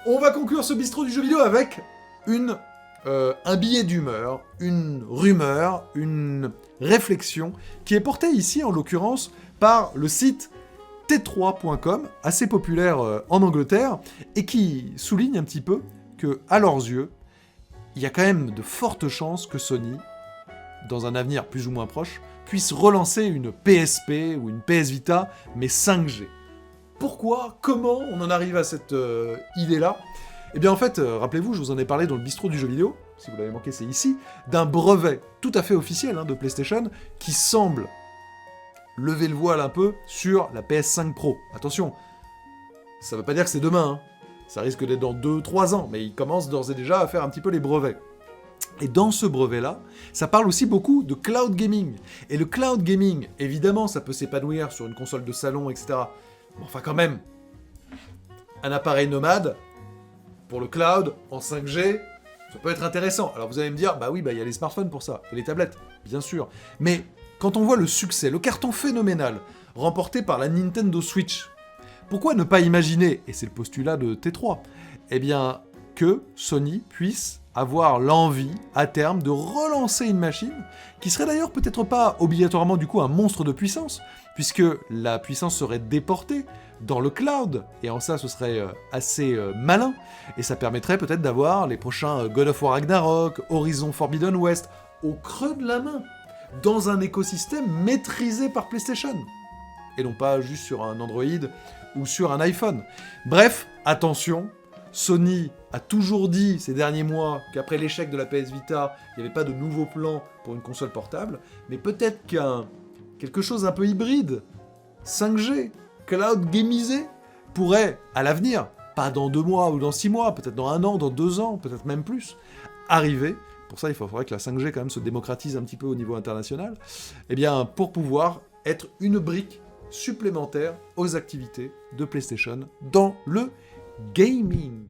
On va conclure ce bistrot du jeu vidéo avec un billet d'humeur, une rumeur, une réflexion qui est portée ici, en l'occurrence, par le site t3.com, assez populaire en Angleterre, et qui souligne un petit peu que, à leurs yeux, il y a quand même de fortes chances que Sony, dans un avenir plus ou moins proche, puisse relancer une PSP ou une PS Vita, mais 5G. Pourquoi? Comment on en arrive à cette idée-là? Eh bien en fait, rappelez-vous, je vous en ai parlé dans le bistrot du jeu vidéo, si vous l'avez manqué c'est ici, d'un brevet tout à fait officiel de PlayStation qui semble lever le voile un peu sur la PS5 Pro. Attention, ça veut pas dire que c'est demain, ça risque d'être dans 2-3 ans, mais ils commencent d'ores et déjà à faire un petit peu les brevets. Et dans ce brevet-là, ça parle aussi beaucoup de cloud gaming. Et le cloud gaming, évidemment, ça peut s'épanouir sur une console de salon, etc. Mais enfin quand même, un appareil nomade, pour le cloud, en 5G, ça peut être intéressant. Alors vous allez me dire, bah oui, il y a les smartphones pour ça, et les tablettes, bien sûr. Mais quand on voit le succès, le carton phénoménal, remporté par la Nintendo Switch, pourquoi ne pas imaginer, et c'est le postulat de T3, eh bien, que Sony puisse avoir l'envie, à terme, de relancer une machine, qui serait d'ailleurs peut-être pas obligatoirement du coup un monstre de puissance, puisque la puissance serait déportée dans le cloud, et en ça ce serait assez malin, et ça permettrait peut-être d'avoir les prochains God of War Ragnarok, Horizon Forbidden West, au creux de la main, dans un écosystème maîtrisé par PlayStation, et non pas juste sur un Android ou sur un iPhone. Bref, attention, Sony a toujours dit ces derniers mois qu'après l'échec de la PS Vita, il n'y avait pas de nouveau plan pour une console portable, mais peut-être quelque chose un peu hybride, 5G, cloud gamisé, pourrait, à l'avenir, pas dans 2 mois ou dans 6 mois, peut-être dans 1 an, dans 2 ans, peut-être même plus, arriver. Pour ça, il faudrait que la 5G quand même se démocratise un petit peu au niveau international, eh bien, pour pouvoir être une brique supplémentaire aux activités de PlayStation dans le gaming.